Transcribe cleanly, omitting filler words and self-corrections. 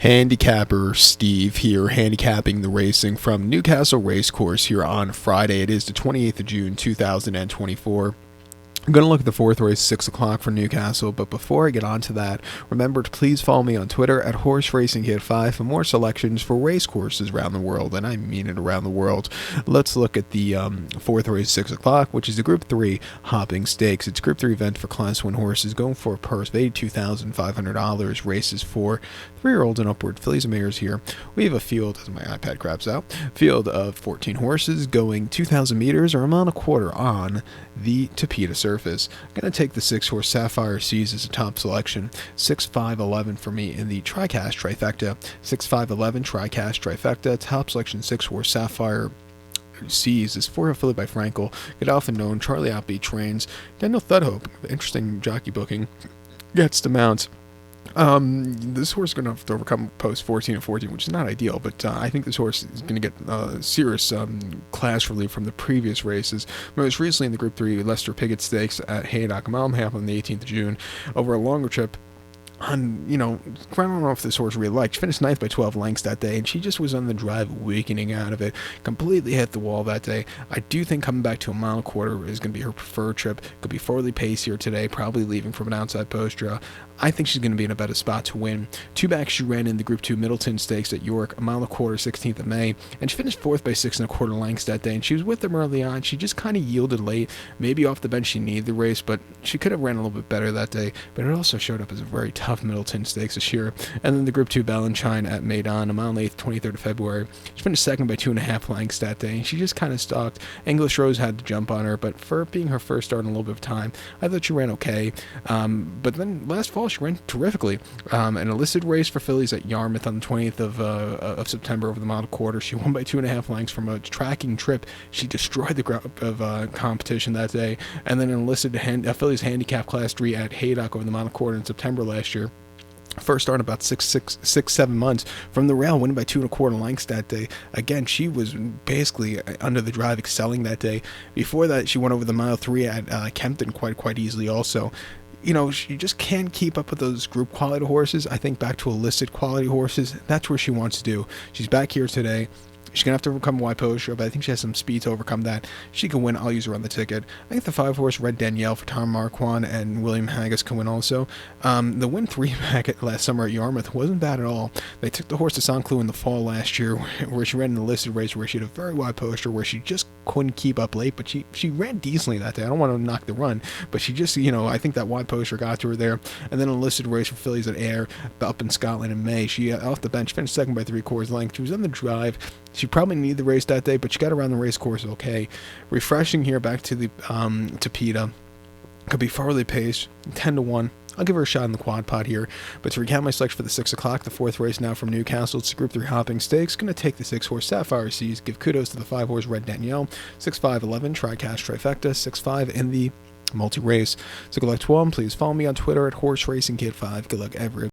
Handicapper Steve here, handicapping the racing from Newcastle Racecourse here on Friday. It is the 28th of June, 2024. I'm going to look at the fourth race, 6 o'clock for Newcastle, but before I get on to that, remember to please follow me on Twitter at HorseRacingKid5 for more selections for race courses around the world, and I mean it around the world. Let's look at the fourth race, 6 o'clock, which is the Group 3 Hopping Stakes. It's a Group 3 event for Class 1 horses, going for a purse of $82,500, races for 3-year-olds and upward, fillies and mares here. We have a field, as my iPad craps out, field of 14 horses going 2,000 meters or a mile and a quarter on the Tapeta surface. I'm going to take the 6-horse Sapphire Seas as a top selection. 6-5-11 for me in the TriCast trifecta. 6-5-11 TriCast trifecta. Top selection 6-horse Sapphire Seas is for a filly by Frankel. Godolphin known. Charlie Outbeat trains. Daniel Thudhope, interesting jockey booking, gets to mount. This horse is going to have to overcome post 14 and 14, which is not ideal, but I think this horse is going to get serious class relief from the previous races. Most recently in the Group 3 Lester Piggott Stakes at Haydock, a mile and a half on the 18th of June, over a longer trip. I don't know if this horse really liked. She finished 9th by 12 lengths that day, and she just was on the drive, weakening out of it. Completely hit the wall that day. I do think coming back to a mile and a quarter is going to be her preferred trip. Could be forwardly paced here today, probably leaving from an outside post draw. I think she's going to be in a better spot to win. Two back she ran in the Group 2 Middleton Stakes at York, a mile and a quarter, 16th of May, and she finished 4th by 6 1/4 lengths that day, and she was with them early on. She just kind of yielded late. Maybe off the bench she needed the race, but she could have ran a little bit better that day, but it also showed up as a very tough Middleton Stakes this year. And then the Group 2 Balanchine at Maidan, a mile and 8th, 23rd of February. She finished 2nd by 2.5 lengths that day, and she just kind of stalked. English Rose had to jump on her, but for being her first start in a little bit of time, I thought she ran okay. But then last fall she ran terrifically. An illicit race for fillies at Yarmouth on the 20th of September over the mile and a quarter. She won by 2.5 lengths from a tracking trip. She destroyed the group of competition that day. And then an illicit fillies handicap class 3 at Haydock over the mile and a quarter in September last year. First start in about 7 months from the rail, winning by 2 1/4 lengths that day. Again, she was basically under the drive, excelling that day. Before that, she went over the mile 3 at Kempton quite easily also. She just can't keep up with those group quality horses. I think back to illicit quality horses, that's where she wants to do. She's back here today. She's going to have to overcome a wide post, but I think she has some speed to overcome that. She can win. I'll use her on the ticket. I think the 5-horse Red Danielle for Tom Marquand and William Haggis can win also. The win 3 back last summer at Yarmouth wasn't bad at all. They took the horse to St. Cloud in the fall last year, where she ran an illicit race where she had a very wide poster, where she just couldn't keep up late, but she ran decently that day. I don't want to knock the run, but she just, I think that wide poster got to her there. And then an illicit race for fillies at Ayr up in Scotland in May. She, off the bench, finished 2nd by 3/4 length. She was on the drive. She probably needed the race that day, but she got around the race course okay. Refreshing here back to the Tapeta. Could be forwardly paced, 10-1. I'll give her a shot in the quad pot here. But to recount my selection for the 6 o'clock, the fourth race now from Newcastle, it's the Group 3 Hopping Stakes. Going to take the 6-horse Sapphire Seas, give kudos to the 5-horse Red Danielle, 6-5-11 TriCast trifecta, 6-5 in the multi-race. So good luck to all. Please follow me on Twitter at HorseRacingKid5. Good luck, everyone.